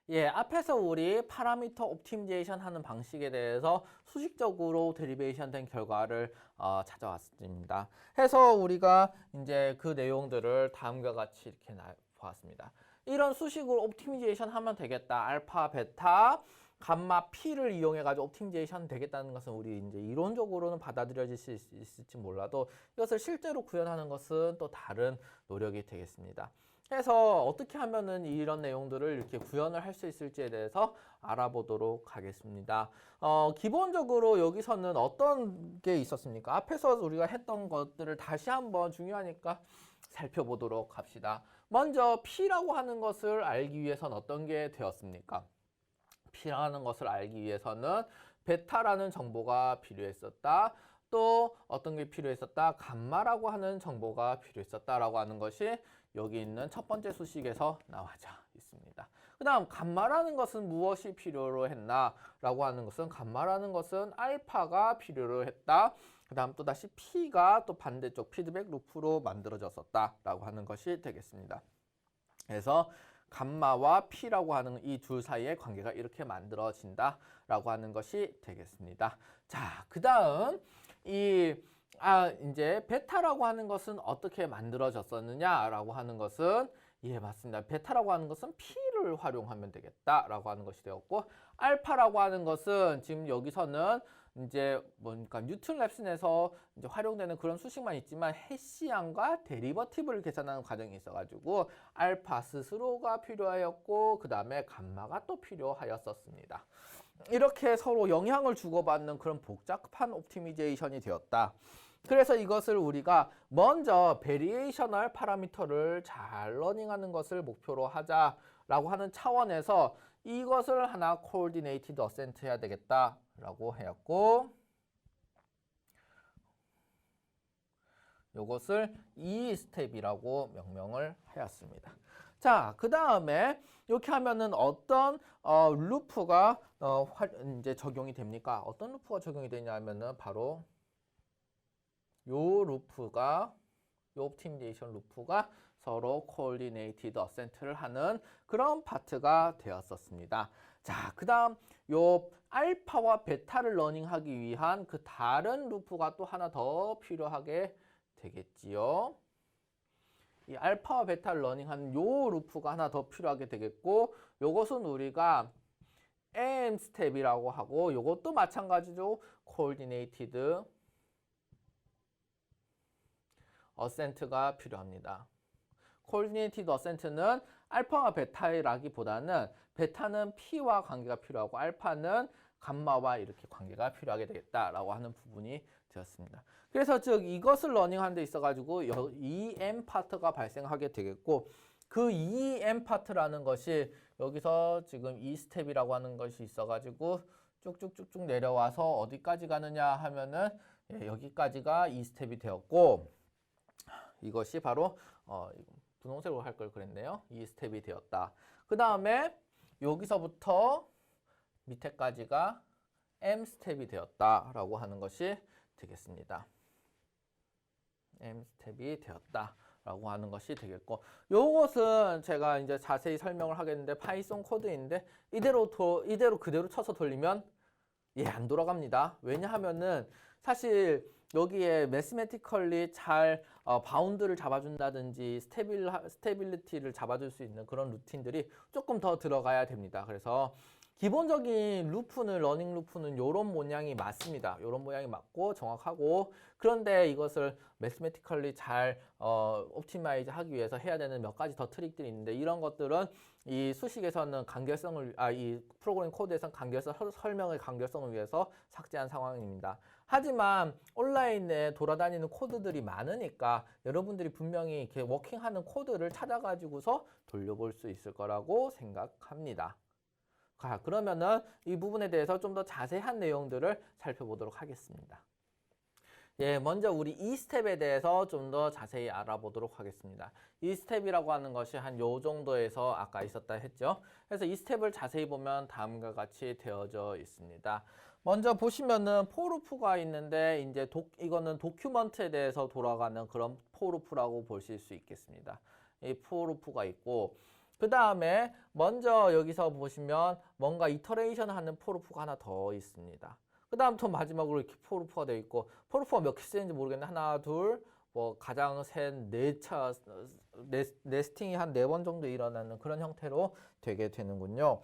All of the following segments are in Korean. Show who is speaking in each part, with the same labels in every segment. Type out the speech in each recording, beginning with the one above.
Speaker 1: 예, 앞에서 우리 파라미터 옵티미제이션 하는 방식에 대해서 수식적으로 데리베이션 된 결과를 찾아왔습니다. 해서 우리가 이제 그 내용들을 다음과 같이 이렇게 보았습니다. 이런 수식으로 옵티미제이션 하면 되겠다. 알파, 베타, 감마, P를 이용해 가지고 옵티미제이션 되겠다는 것은 우리 이제 이론적으로는 받아들여질 수 있을지 몰라도 이것을 실제로 구현하는 것은 또 다른 노력이 되겠습니다. 해서 어떻게 하면은 이런 내용들을 이렇게 구현을 할 수 있을지에 대해서 알아보도록 하겠습니다. 기본적으로 여기서는 어떤 게 있었습니까? 앞에서 우리가 했던 것들을 다시 한번 중요하니까 살펴보도록 합시다. 먼저 P라고 하는 것을 알기 위해서는 어떤 게 되었습니까? P라는 것을 알기 위해서는 베타라는 정보가 필요했었다. 또 어떤 게 필요했었다? 감마라고 하는 정보가 필요했었다라고 하는 것이 여기 있는 첫 번째 수식에서 나와져 있습니다. 그 다음 감마라는 것은 무엇이 필요로 했나? 라고 하는 것은 감마라는 것은 알파가 필요로 했다. 그 다음 또다시 P가 또 반대쪽 피드백 루프로 만들어졌었다. 라고 하는 것이 되겠습니다. 그래서 감마와 P라고 하는 이 둘 사이의 관계가 이렇게 만들어진다 라고 하는 것이 되겠습니다. 자, 그 다음 이제 베타라고 하는 것은 어떻게 만들어졌었느냐 라고 하는 것은 예, 맞습니다. 베타라고 하는 것은 P를 활용하면 되겠다라고 하는 것이 되었고 알파라고 하는 것은 지금 여기서는 이제 뭐니까 뉴턴 랩슨에서 이제 활용되는 그런 수식만 있지만 해시안과 데리버티브를 계산하는 과정이 있어가지고 알파 스스로가 필요하였고 그 다음에 감마가 또 필요하였었습니다. 이렇게 서로 영향을 주고받는 그런 복잡한 옵티미제이션이 되었다. 그래서 이것을 우리가 먼저 베리에이셔널 파라미터를 잘 러닝하는 것을 목표로 하자라고 하는 차원에서 이것을 하나 코디네이티드 어센트 해야 되겠다라고 하였고 이것을 E 스텝이라고 명명을 하였습니다. 자, 그 다음에 이렇게 하면은 어떤 루프가 이제 적용이 됩니까? 어떤 루프가 적용이 되냐면은 바로 요 루프가 요 옵티미제이션 루프가 서로 코디네이티드 어센트를 하는 그런 파트가 되었었습니다. 자, 그 다음 요 알파와 베타를 러닝하기 위한 그 다른 루프가 또 하나 더 필요하게 되겠지요. 이 알파와 베타를 러닝하는 요 루프가 하나 더 필요하게 되겠고 요것은 우리가 AM 스텝이라고 하고 요것도 마찬가지로 코디네이티드 어센트가 필요합니다. 코디네이티드 어센트는 알파와 베타라기보다는 베타는 P와 관계가 필요하고 알파는 감마와 이렇게 관계가 필요하게 되겠다라고 하는 부분이 되었습니다. 그래서 즉 이것을 러닝하는 데 있어가지고 EM 파트가 발생하게 되겠고 그 EM 파트라는 것이 여기서 지금 E 스텝이라고 하는 것이 있어가지고 쭉쭉쭉쭉 내려와서 어디까지 가느냐 하면은 여기까지가 E 스텝이 되었고 이것이 바로 분홍색으로 할 걸 그랬네요. 이 스텝이 되었다. 그 다음에 여기서부터 밑에까지가 M 스텝이 되었다라고 하는 것이 되겠습니다. M 스텝이 되었다라고 하는 것이 되겠고 요것은 제가 이제 자세히 설명을 하겠는데 파이썬 코드인데 이대로 그대로 쳐서 돌리면 안 돌아갑니다. 왜냐하면은 사실 여기에 매스매티컬리 잘 바운드를 잡아준다든지 스테빌리티를 잡아줄 수 있는 그런 루틴들이 조금 더 들어가야 됩니다. 그래서 기본적인 루프는 러닝 루프는 이런 모양이 맞습니다. 이런 모양이 맞고 정확하고 그런데 이것을 매스매티컬리 잘 옵티마이즈 하기 위해서 해야 되는 몇 가지 더 트릭들이 있는데 이런 것들은 이 수식에서는 간결성을 이 프로그램 코드에서는 설명의 간결성을 위해서 삭제한 상황입니다. 하지만 온라인에 돌아다니는 코드들이 많으니까 여러분들이 분명히 이렇게 워킹하는 코드를 찾아가지고서 돌려볼 수 있을 거라고 생각합니다. 자, 그러면은 이 부분에 대해서 좀 더 자세한 내용들을 살펴보도록 하겠습니다. 예, 먼저 우리 이 스텝에 대해서 좀 더 자세히 알아보도록 하겠습니다. 이 스텝이라고 하는 것이 한 요 정도에서 아까 있었다 했죠. 그래서 이 스텝을 자세히 보면 다음과 같이 되어져 있습니다. 먼저 보시면은 포루프가 있는데 이제 이거는 도큐먼트에 대해서 돌아가는 그런 포루프라고 보실 수 있겠습니다. 이 포루프가 있고 그 다음에 먼저 여기서 보시면 뭔가 이터레이션 하는 포르프가 하나 더 있습니다. 그 다음 또 마지막으로 이렇게 포르프가 되어 있고, 포르프가 몇 개쓰는지 모르겠는데 하나, 둘, 뭐 가장 셋, 네 차, 네스팅이 한 4번 정도 일어나는 그런 형태로 되게 되는군요.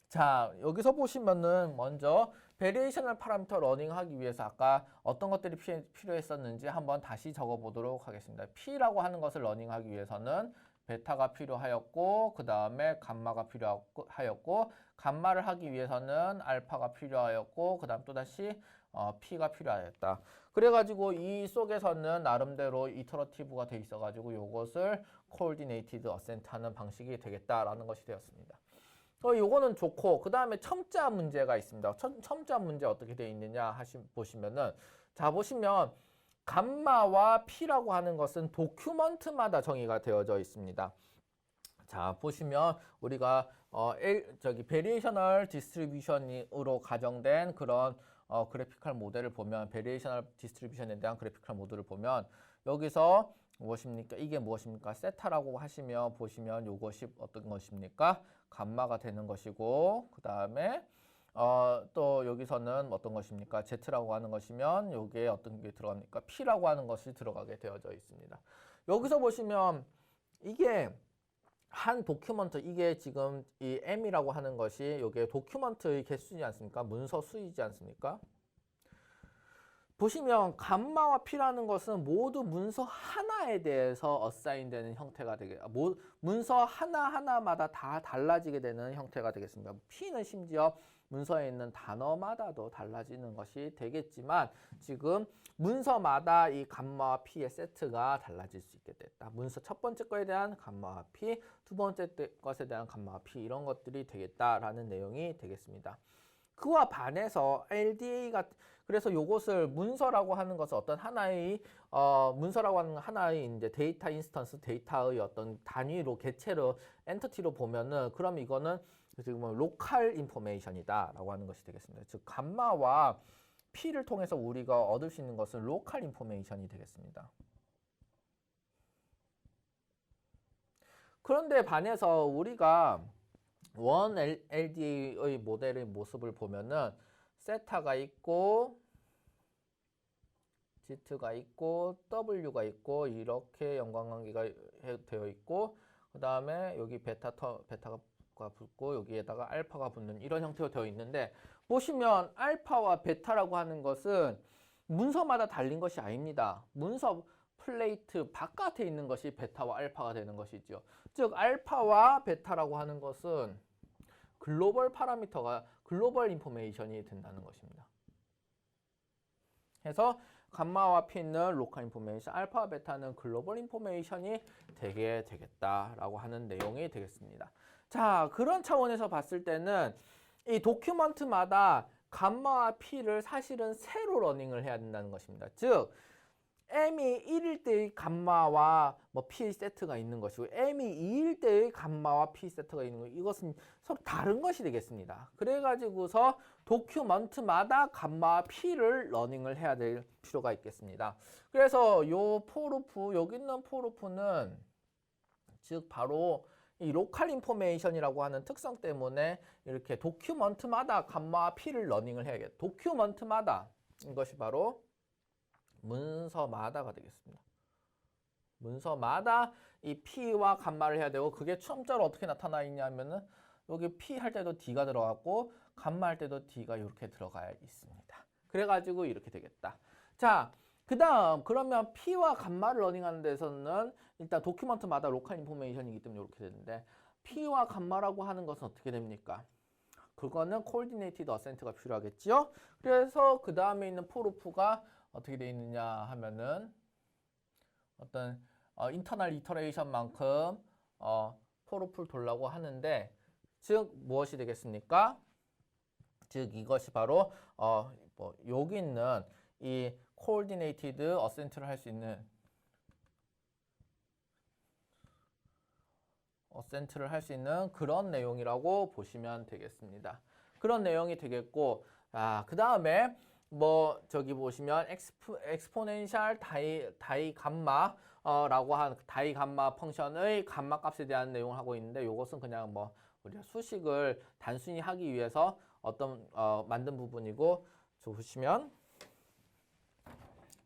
Speaker 1: 자, 여기서 보시면은 먼저 베리에이셔널 파라미터 러닝하기 위해서 아까 어떤 것들이 필요했었는지 한번 다시 적어 보도록 하겠습니다. P라고 하는 것을 러닝하기 위해서는 베타가 필요하였고, 그 다음에 감마가 필요하였고, 감마를 하기 위해서는 알파가 필요하였고, 그 다음 또다시 P가 필요하였다. 그래가지고 이 속에서는 나름대로 이터러티브가 돼 있어가지고 요것을 코오디네이티드 어센트 하는 방식이 되겠다라는 것이 되었습니다. 요거는 좋고, 그 다음에 첨자 문제가 있습니다. 첨자 문제 어떻게 되어 있느냐 보시면은, 자, 보시면 감마와 P라고 하는 것은 도큐먼트마다 정의가 되어져 있습니다. 자, 보시면 우리가 베리에이셔널 디스트리뷰션으로 가정된 그런 그래피컬 모델을 보면, 베리에이셔널 디스트리뷰션에 대한 그래피컬 모델을 보면 여기서 무엇입니까? 이게 무엇입니까? 세타라고 하시면 보시면 이것이 어떤 것입니까? 감마가 되는 것이고, 그 다음에 또 여기서는 어떤 것입니까? Z라고 하는 것이면 여기에 어떤 게 들어갑니까? P라고 하는 것이 들어가게 되어져 있습니다. 여기서 보시면 이게 한 도큐먼트, 이게 지금 이 M이라고 하는 것이 이게 도큐먼트의 개수지 않습니까? 문서 수이지 않습니까? 보시면 감마와 P라는 것은 모두 문서 하나에 대해서 어사인되는 형태가 문서 하나하나마다 다 달라지게 되는 형태가 되겠습니다. P는 심지어 문서에 있는 단어마다도 달라지는 것이 되겠지만, 지금 문서마다 이 감마와 P의 세트가 달라질 수 있게 됐다. 문서 첫 번째 거에 대한 감마와 P, 두 번째 것에 대한 감마와 P, 이런 것들이 되겠다라는 내용이 되겠습니다. 그와 반해서 LDA가, 그래서 요것을 문서라고 하는 것은 어떤 하나의 문서라고 하는 하나의 이제 데이터 인스턴스, 데이터의 어떤 단위로, 개체로, 엔터티로 보면은, 그럼 이거는 지금 로컬 인포메이션이다라고 하는 것이 되겠습니다. 즉 감마와 P를 통해서 우리가 얻을 수 있는 것은 로컬 인포메이션이 되겠습니다. 그런데 반해서 우리가 원 LDA의 모델의 모습을 보면은 세타가 있고 Z가 있고 W가 있고 이렇게 연관관계가 되어 있고, 그 다음에 여기 베타가 붙고 여기에다가 알파가 붙는 이런 형태로 되어 있는데, 보시면 알파와 베타라고 하는 것은 문서마다 달린 것이 아닙니다. 문서 플레이트 바깥에 있는 것이 베타와 알파가 되는 것이죠. 즉 알파와 베타라고 하는 것은 글로벌 파라미터가, 글로벌 인포메이션이 된다는 것입니다. 그래서 감마와 P는 로컬 인포메이션, 알파와 베타는 글로벌 인포메이션이 되게 되겠다라고 하는 내용이 되겠습니다. 자, 그런 차원에서 봤을 때는 이 도큐먼트마다 감마와 P를 사실은 새로 러닝을 해야 된다는 것입니다. 즉 M이 1일 때의 감마와 P 세트가 있는 것이고, M이 2일 때의 감마와 P 세트가 있는 것, 이것은 서로 다른 것이 되겠습니다. 그래가지고서 도큐먼트마다 감마와 P를 러닝을 해야 될 필요가 있겠습니다. 그래서 요 포르프, 여기 있는 포르프는 즉 바로 이 로컬 인포메이션이라고 하는 특성 때문에 이렇게 도큐먼트마다 감마와 P를 러닝을 해야겠다. 도큐먼트마다, 이것이 바로 문서마다가 되겠습니다. 문서마다 이 P와 감마를 해야 되고, 그게 첨자로 어떻게 나타나 있냐면은 여기 P 할 때도 D가 들어갔고 감마 할 때도 D가 이렇게 들어가 있습니다. 그래가지고 이렇게 되겠다. 자, 그 다음 그러면 P와 감마를 러닝하는 데서는 일단 도큐먼트마다 로컬 인포메이션이기 때문에 이렇게 되는데, P와 감마라고 하는 것은 어떻게 됩니까? 그거는 코오디네이티드 어센트가 필요하겠죠. 그래서 그 다음에 있는 포르프가 어떻게 되어 있느냐 하면은 어떤 인터널 이터레이션만큼 포르프를 돌라고 하는데, 즉 무엇이 되겠습니까? 즉 이것이 바로 여기 있는 이 코오디네이티드 어센트를 할 수 있는 그런 내용이라고 보시면 되겠습니다. 그런 내용이 되겠고, 그 다음에 보시면 엑스포넨셜 다이 감마, 라고 한 다이 감마 펑션의 감마 값에 대한 내용을 하고 있는데 이것은 그냥 뭐 우리가 수식을 단순히 하기 위해서 어떤 만든 부분이고 보시면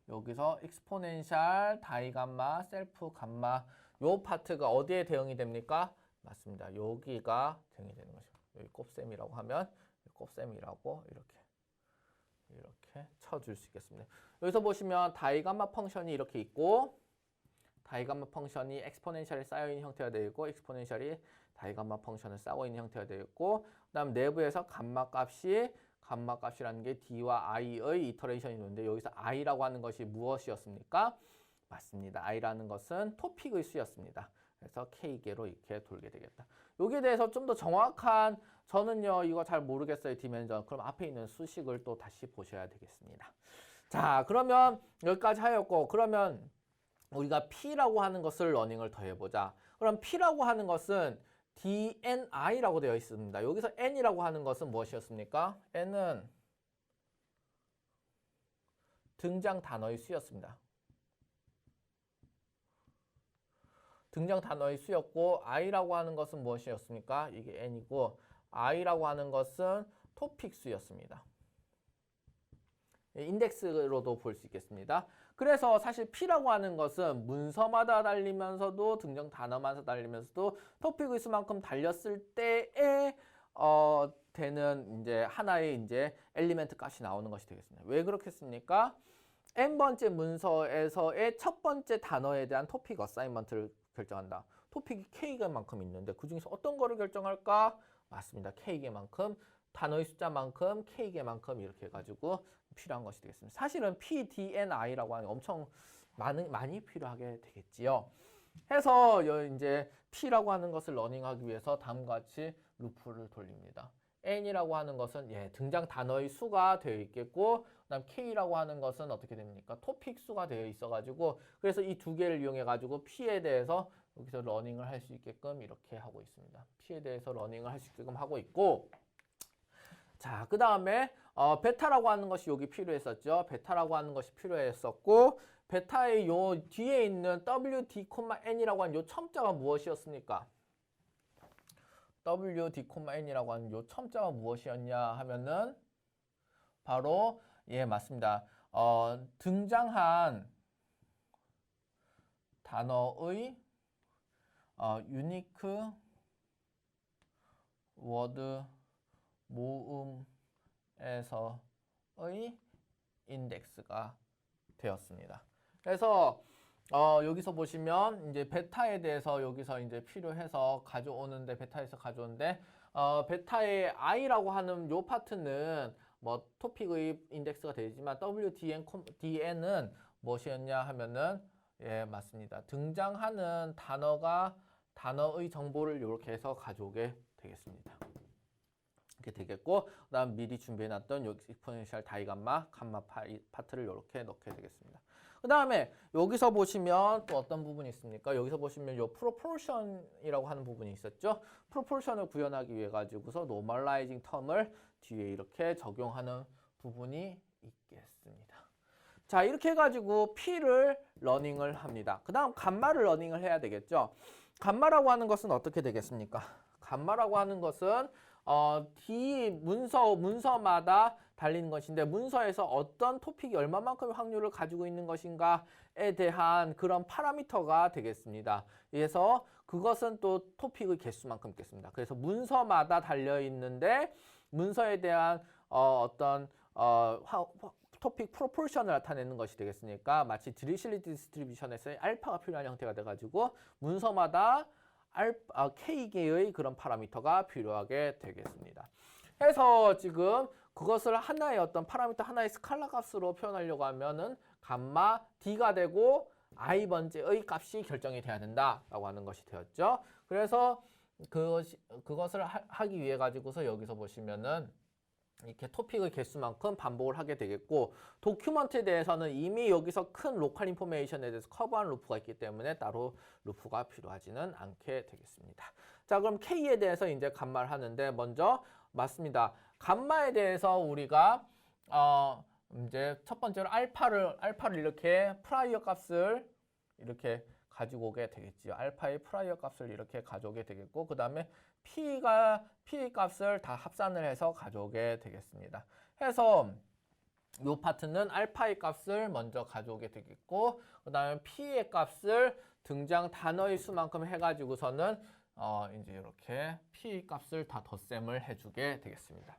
Speaker 1: 여기서 익스포넨셜 다이 감마 셀프 감마 요 파트가 어디에 대응이 됩니까? 맞습니다. 여기가 대응이 되는 것이죠. 여기 곱셈이라고 하면 곱셈이라고 이렇게 쳐줄 수 있겠습니다. 여기서 보시면 다이 감마 펑션이 이렇게 있고 다이 감마 펑션이 엑스포넨셜이 쌓여있는 형태가 되어 있고 엑스포넨셜이 다이 감마 펑션을 쌓고 있는 형태가 되어 있고 그다음 내부에서 감마 값이라는 게 d와 i의 이터레이션이 있는데 여기서 i라고 하는 것이 무엇이었습니까? 맞습니다. i라는 것은 토픽의 수였습니다. 그래서 k개로 이렇게 돌게 되겠다. 여기에 대해서 좀 더 정확한 저는요 이거 잘 모르겠어요 디멘전. 그럼 앞에 있는 수식을 또 다시 보셔야 되겠습니다. 자 그러면 여기까지 하였고 그러면 우리가 P라고 하는 것을 러닝을 더 해보자. 그럼 P라고 하는 것은 DNI라고 되어 있습니다. 여기서 N이라고 하는 것은 무엇이었습니까? N은 등장 단어의 수였습니다. 등장 단어의 수였고 I라고 하는 것은 무엇이었습니까? 이게 N이고 I라고 하는 것은 토픽 수였습니다. 인덱스로도 볼 수 있겠습니다. 그래서 사실 P라고 하는 것은 문서마다 달리면서도 등장 단어마다 달리면서도 토픽의 수만큼 달렸을 때에 되는 이제 하나의 이제 엘리멘트 값이 나오는 것이 되겠습니다. 왜 그렇겠습니까? n번째 문서에서의 첫 번째 단어에 대한 토픽 어사인먼트를 결정한다. 토픽이 K개만큼 있는데 그 중에서 어떤 거를 결정할까? 맞습니다. K개만큼 단어의 숫자만큼 K개만큼 이렇게 해가지고 필요한 것이 되겠습니다. 사실은 PDNI라고 하는 게 엄청 많이 필요하게 되겠지요. 해서 이제 P라고 하는 것을 러닝하기 위해서 다음과 같이 루프를 돌립니다. N이라고 하는 것은 등장 단어의 수가 되어 있겠고 그다음 K라고 하는 것은 어떻게 됩니까? 토픽 수가 되어 있어가지고 그래서 이 두 개를 이용해가지고 P에 대해서 여기서 러닝을 할 수 있게끔 이렇게 하고 있습니다. P에 대해서 러닝을 할 수 있게끔 하고 있고 자, 그 다음에 베타라고 하는 것이 여기 필요했었죠. 베타라고 하는 것이 필요했었고 베타의 요 뒤에 있는 WD,N이라고 하는 요 첨자가 무엇이었습니까? WD,N이라고 하는 요 첨자가 무엇이었냐 하면은 바로 맞습니다. 등장한 단어의 유니크 워드 모음에서의 인덱스가 되었습니다. 그래서 여기서 보시면 이제 베타에 대해서 여기서 이제 필요해서 가져오는데 베타에서 가져오는데 베타의 i라고 하는 요 파트는 뭐 토픽의 인덱스가 되지만 WDN은 무엇이었냐 하면은 맞습니다. 등장하는 단어의 정보를 이렇게 해서 가져오게 되겠습니다. 이렇게 되겠고 그다음 미리 준비해놨던 여기 익스포넨셜 다이 감마 파트를 이렇게 넣게 되겠습니다. 그 다음에 여기서 보시면 또 어떤 부분이 있습니까? 여기서 보시면 요 프로포션이라고 하는 부분이 있었죠. 프로포션을 구현하기 위해 가지고서 노멀라이징 텀을 뒤에 이렇게 적용하는 부분이 있겠습니다. 자 이렇게 해가지고 P를 러닝을 합니다. 그 다음 감마를 러닝을 해야 되겠죠. 감마라고 하는 것은 어떻게 되겠습니까? 감마라고 하는 것은 D 문서마다 달리는 것인데 문서에서 어떤 토픽이 얼마만큼의 확률을 가지고 있는 것인가에 대한 그런 파라미터가 되겠습니다. 그래서 그것은 또 토픽의 개수만큼 있겠습니다. 그래서 문서마다 달려 있는데 문서에 대한 토픽 프로포션을 나타내는 것이 되겠으니까 마치 디리실리 디스트리뷰션에서의 알파가 필요한 형태가 돼가지고 문서마다 K개의 그런 파라미터가 필요하게 되겠습니다. 해서 지금 그것을 하나의 어떤 파라미터 하나의 스칼라 값으로 표현하려고 하면은 감마 D가 되고 i번째의 값이 결정이 돼야 된다라고 하는 것이 되었죠. 그래서 그것을 하기 위해 가지고서 여기서 보시면은 이렇게 토픽의 개수만큼 반복을 하게 되겠고 도큐먼트에 대해서는 이미 여기서 큰 로컬 인포메이션에 대해서 커버한 루프가 있기 때문에 따로 루프가 필요하지는 않게 되겠습니다. 자 그럼 K에 대해서 이제 감마를 하는데 먼저 맞습니다. 감마에 대해서 우리가 이제 첫 번째로 알파를 이렇게 프라이어 값을 이렇게 가지고 오게 되겠지요. 알파의 프라이어 값을 이렇게 가져오게 되겠고, 그 다음에 P 값을 다 합산을 해서 가져오게 되겠습니다. 해서 이 파트는 알파의 값을 먼저 가져오게 되겠고, 그 다음에 P의 값을 등장 단어의 수만큼 해가지고서는 이제 이렇게 P 값을 다 덧셈을 해주게 되겠습니다.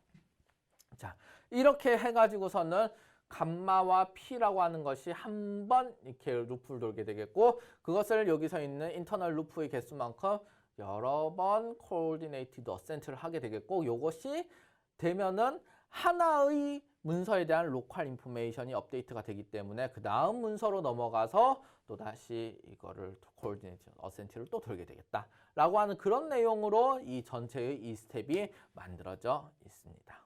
Speaker 1: 자, 이렇게 해가지고서는 감마와 P라고 하는 것이 한 번 이렇게 루프를 돌게 되겠고, 그것을 여기서 있는 인터널 루프의 개수만큼 여러 번 coordinated ascent를 하게 되겠고, 이것이 되면은 하나의 문서에 대한 로컬 인포메이션이 업데이트가 되기 때문에 그 다음 문서로 넘어가서 또다시 이거를 coordinated ascent를 또 돌게 되겠다 라고 하는 그런 내용으로 이 전체의 이 스텝이 만들어져 있습니다.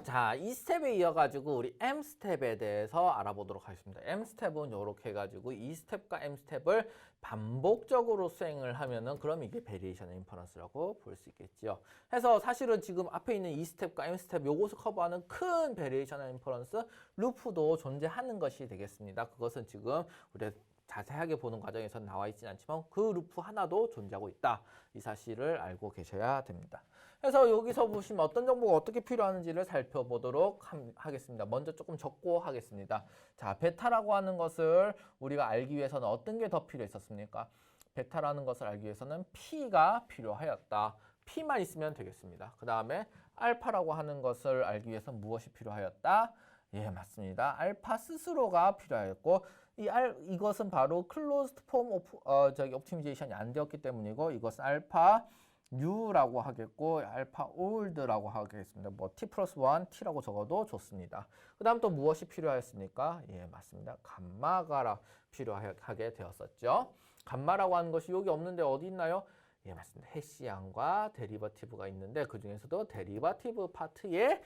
Speaker 1: 자, 이 스텝에 이어가지고 우리 M 스텝에 대해서 알아보도록 하겠습니다. M 스텝은 이렇게 해가지고 이 스텝과 M 스텝을 반복적으로 수행을 하면은 그럼 이게 베리에이션 인퍼런스라고 볼 수 있겠죠. 그래서 사실은 지금 앞에 있는 이 스텝과 M 스텝 요것을 커버하는 큰 베리에이션 인퍼런스 루프도 존재하는 것이 되겠습니다. 그것은 지금 우리 자세하게 보는 과정에서 나와 있지는 않지만 그 루프 하나도 존재하고 있다. 이 사실을 알고 계셔야 됩니다. 그래서 여기서 보시면 어떤 정보가 어떻게 필요하는지를 살펴보도록 하겠습니다. 먼저 조금 적고 하겠습니다. 자, 베타라고 하는 것을 우리가 알기 위해서는 어떤 게 더 필요했었습니까? 베타라는 것을 알기 위해서는 P가 필요하였다. P만 있으면 되겠습니다. 그 다음에 알파라고 하는 것을 알기 위해서는 무엇이 필요하였다? 예, 맞습니다. 알파 스스로가 필요하였고 이것은 바로 closed form optimization이 안 되었기 때문이고 이것은 알파 U라고 하겠고 알파 old라고 하겠습니다. 뭐 T 플러스 1, T라고 적어도 좋습니다. 그 다음 또 무엇이 필요하였습니까? 예, 맞습니다. 감마가 필요하게 되었었죠. 감마라고 하는 것이 여기 없는데 어디 있나요? 예, 맞습니다. 해시안과 데리버티브가 있는데 그 중에서도 데리버티브 파트에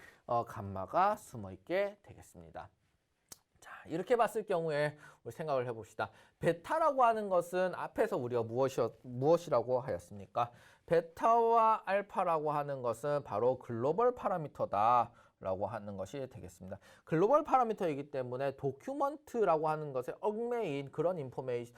Speaker 1: 감마가 숨어 있게 되겠습니다. 자, 이렇게 봤을 경우에 우리 생각을 해봅시다. 베타라고 하는 것은 앞에서 우리가 무엇이라고 하였습니까? 베타와 알파라고 하는 것은 바로 글로벌 파라미터다 라고 하는 것이 되겠습니다. 글로벌 파라미터이기 때문에 도큐먼트라고 하는 것에 얽매인 그런 인포메이션,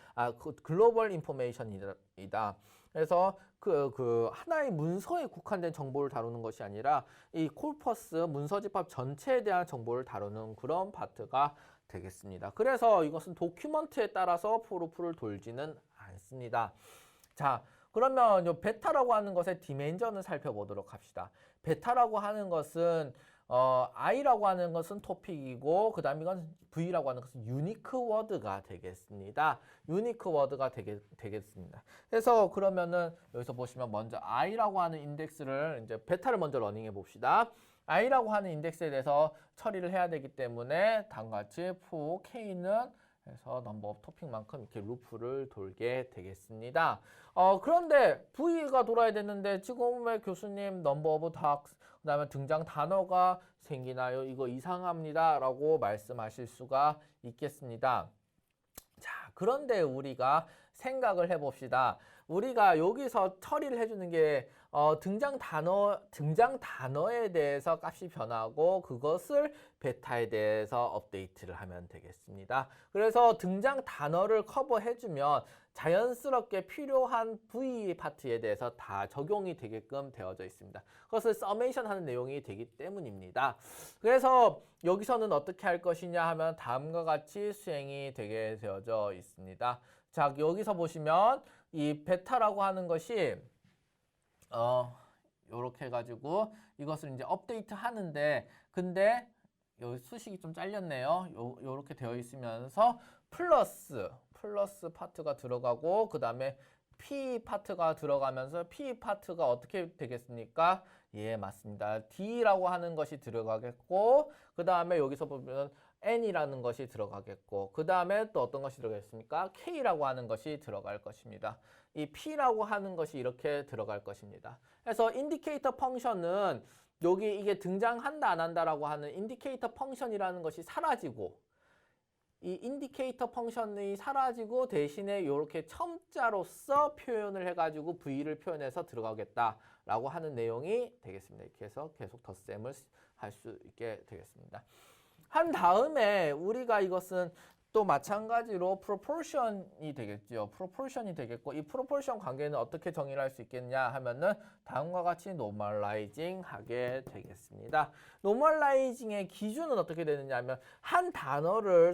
Speaker 1: 글로벌 인포메이션이다. 그래서 그 하나의 문서에 국한된 정보를 다루는 것이 아니라 이 콜퍼스 문서 집합 전체에 대한 정보를 다루는 그런 파트가 되겠습니다. 그래서 이것은 도큐먼트에 따라서 포루프를 돌지는 않습니다. 자, 그러면 요 베타라고 하는 것의 디멘전을 살펴보도록 합시다. 베타라고 하는 것은 I라고 하는 것은 토픽이고 그 다음 이건 V라고 하는 것은 유니크 워드가 되겠습니다. 유니크 워드가 되겠습니다. 그래서 그러면은 여기서 보시면 먼저 I라고 하는 인덱스를 이제 베타를 먼저 러닝해 봅시다. I라고 하는 인덱스에 대해서 처리를 해야 되기 때문에 다음과 같이 for K는 그래서 넘버 오브 토픽만큼 이렇게 루프를 돌게 되겠습니다. 그런데 V가 돌아야 되는데 지금 왜 교수님 넘버 오브 닥스 그다음에 등장 단어가 생기나요? 이거 이상합니다 라고 말씀하실 수가 있겠습니다. 자, 그런데 우리가 생각을 해봅시다. 우리가 여기서 처리를 해주는 게 등장 단어에 대해서 값이 변하고 그것을 베타에 대해서 업데이트를 하면 되겠습니다. 그래서 등장 단어를 커버해주면 자연스럽게 필요한 V 파트에 대해서 다 적용이 되게끔 되어져 있습니다. 그것을 서메이션 하는 내용이 되기 때문입니다. 그래서 여기서는 어떻게 할 것이냐 하면 다음과 같이 수행이 되게 되어져 있습니다. 자, 여기서 보시면 이 베타라고 하는 것이 요렇게 해가지고 이것을 이제 업데이트 하는데 근데 여기 수식이 좀 잘렸네요. 요렇게 되어 있으면서 플러스 파트가 들어가고 그 다음에 P 파트가 들어가면서 P 파트가 어떻게 되겠습니까? 예, 맞습니다. D라고 하는 것이 들어가겠고 그 다음에 여기서 보면 N이라는 것이 들어가겠고 그 다음에 또 어떤 것이 들어가겠습니까? K라고 하는 것이 들어갈 것입니다. 이 P라고 하는 것이 이렇게 들어갈 것입니다. 그래서 인디케이터 펑션은 여기 이게 등장한다 안 한다라고 하는 인디케이터 펑션이라는 것이 사라지고 이 인디케이터 펑션이 사라지고 대신에 이렇게 첨자로서 표현을 해가지고 V를 표현해서 들어가겠다라고 하는 내용이 되겠습니다. 이렇게 해서 계속 덧셈을 할 수 있게 되겠습니다. 한 다음에 우리가 이것은 또 마찬가지로 proportion이 되겠죠. proportion이 되겠고 이 proportion 관계는 어떻게 정의를 할 수 있겠냐 하면은 다음과 같이 normalizing 하게 되겠습니다. normalizing의 기준은 어떻게 되느냐 하면 한 단어를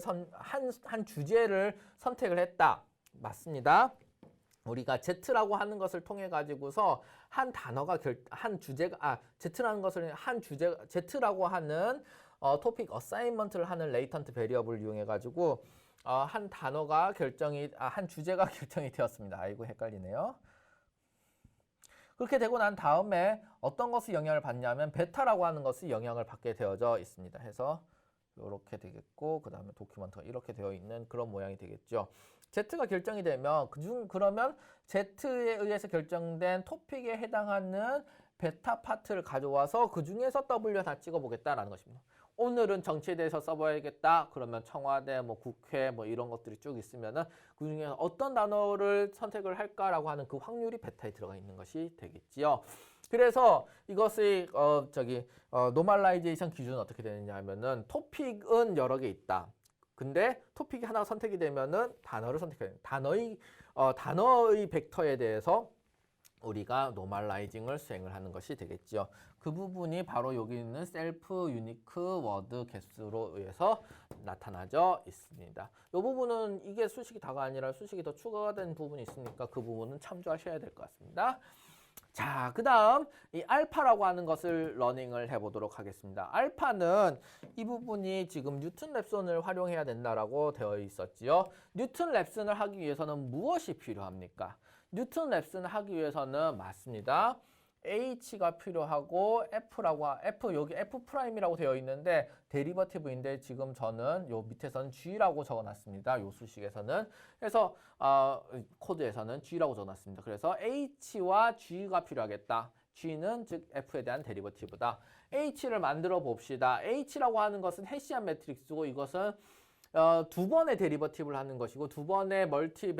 Speaker 1: 한 주제를 선택을 했다. 맞습니다. 우리가 Z라고 하는 것을 통해 가지고서 한 단어가 한 주제가 Z라는 것을 한 주제 Z라고 하는 토픽 어사인먼트를 하는 레이턴트 베리어블을 이용해 가지고 한 단어가 한 주제가 결정이 되었습니다. 아이고 헷갈리네요. 그렇게 되고 난 다음에 어떤 것이 영향을 받냐면 베타라고 하는 것이 영향을 받게 되어져 있습니다. 해서 이렇게 되겠고 그 다음에 도큐먼트가 이렇게 되어 있는 그런 모양이 되겠죠. Z가 결정이 되면 그러면 Z에 의해서 결정된 토픽에 해당하는 베타 파트를 가져와서 그 중에서 W 하나 찍어보겠다라는 것입니다. 오늘은 정치에 대해서 써봐야겠다. 그러면 청와대, 뭐 국회, 뭐 이런 것들이 쭉 있으면은 그 중에 어떤 단어를 선택을 할까라고 하는 그 확률이 베타에 들어가 있는 것이 되겠지요. 그래서 이것의 노멀라이제이션 기준은 어떻게 되느냐 하면은 토픽은 여러 개 있다. 근데 토픽이 하나 선택이 되면은 단어를 선택해야 돼요. 단어의 벡터에 대해서 우리가 노멀라이징을 수행을 하는 것이 되겠죠. 그 부분이 바로 여기 있는 셀프 유니크 워드 개수로 의해서 나타나져 있습니다. 이 부분은 이게 수식이 다가 아니라 수식이 더 추가가 된 부분이 있으니까 그 부분은 참조하셔야 될 것 같습니다. 자, 그 다음 이 알파라고 하는 것을 러닝을 해보도록 하겠습니다. 알파는 이 부분이 지금 뉴튼 랩슨을 활용해야 된다라고 되어 있었지요. 뉴튼 랩슨을 하기 위해서는 무엇이 필요합니까? 뉴튼 랩슨을 하기 위해서는 맞습니다. H가 필요하고 여기 F'이라고 되어 있는데 데리버티브인데 지금 저는 요 밑에서는 G라고 적어놨습니다. 요 수식에서는. 그래서 코드에서는 G라고 적어놨습니다. 그래서 H와 G가 필요하겠다. G는 즉 F에 대한 데리버티브다. H를 만들어 봅시다. H라고 하는 것은 해시안 매트릭스고 이것은 두 번의 데리버티브를 하는 것이고 두 번의 멀티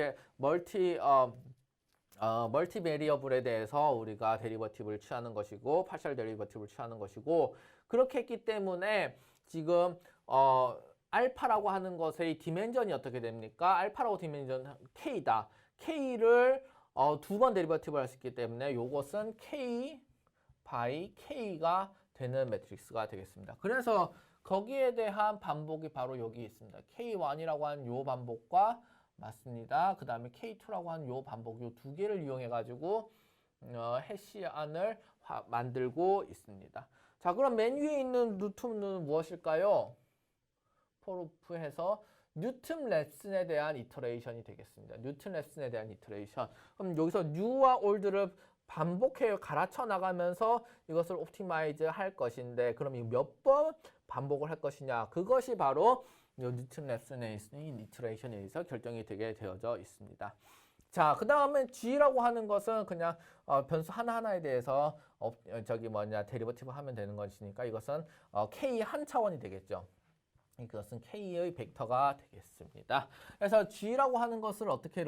Speaker 1: 베리어블에 대해서 우리가 데리버티브를 취하는 것이고 파셜 데리버티브를 취하는 것이고 그렇게 했기 때문에 지금 알파라고 하는 것의 디멘전이 어떻게 됩니까? 알파라고 디멘전 K다. K를 두 번 데리버티브를 할 수 있기 때문에 이것은 K by K가 되는 매트릭스가 되겠습니다. 그래서 거기에 대한 반복이 바로 여기 있습니다. K1이라고 하는 요 반복과 맞습니다. 그 다음에 K2라고 하는 요 반복, 요 두 개를 이용해 가지고 해시안을 만들고 있습니다. 자, 그럼 맨 위에 있는 루트는 무엇일까요? 포르프해서 뉴튼 랩슨에 대한 이터레이션이 되겠습니다. 뉴튼 랩슨에 대한 이터레이션. 그럼 여기서 new와 old를 반복해요. 갈아쳐 나가면서 이것을 옵티마이즈 할 것인데 그럼 이 몇 번 반복을 할 것이냐? 그것이 바로 뉴튼 랩슨의 이터레이션에 의해서 결정이 되게 되어져 있습니다. 자, 그 다음에 G라고 하는 것은 그냥 변수 하나하나에 대해서 데리버티브 하면 되는 것이니까 이것은 K 한 차원이 되겠죠. 이것은 K의 벡터가 되겠습니다. 그래서 G라고 하는 것을 어떻게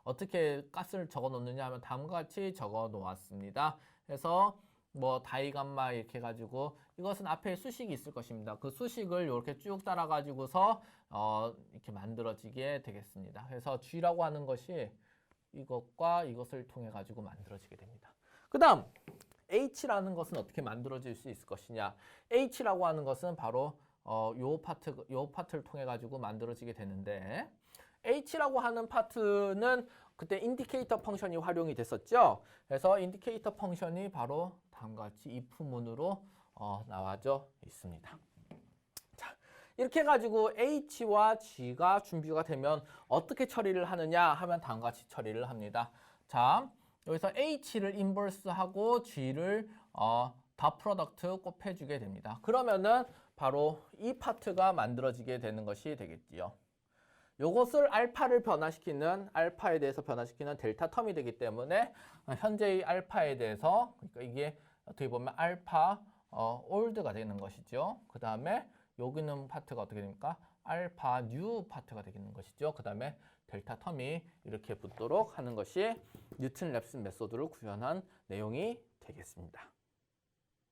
Speaker 1: 어떻게 값을 적어 놓느냐 하면 다음과 같이 적어 놓았습니다. 그래서 다이감마 이렇게 해가지고 이것은 앞에 수식이 있을 것입니다. 그 수식을 이렇게 쭉 따라 가지고서 이렇게 만들어지게 되겠습니다. 그래서 G라고 하는 것이 이것과 이것을 통해 가지고 만들어지게 됩니다. 그 다음 H라는 것은 어떻게 만들어질 수 있을 것이냐? H라고 하는 것은 바로 요 파트를 통해 가지고 만들어지게 되는데 H라고 하는 파트는 그때 인디케이터 펑션이 활용이 됐었죠. 그래서 인디케이터 펑션이 바로 다음과 같이 if문으로 나와져 있습니다. 자, 이렇게 해가지고 H와 G가 준비가 되면 어떻게 처리를 하느냐 하면 다음과 같이 처리를 합니다. 자, 여기서 H를 인버스하고 G를 닷 프로덕트 곱해주게 됩니다. 그러면은 바로 이 파트가 만들어지게 되는 것이 되겠지요. 요것을 알파에 대해서 변화시키는 델타 텀이 되기 때문에 현재의 알파에 대해서 그러니까 이게 어떻게 보면 알파 올드가 되는 것이죠. 그 다음에 여기 있는 파트가 어떻게 됩니까? 알파 뉴 파트가 되는 것이죠. 그 다음에 델타 텀이 이렇게 붙도록 하는 것이 뉴튼 랩슨 메소드를 구현한 내용이 되겠습니다.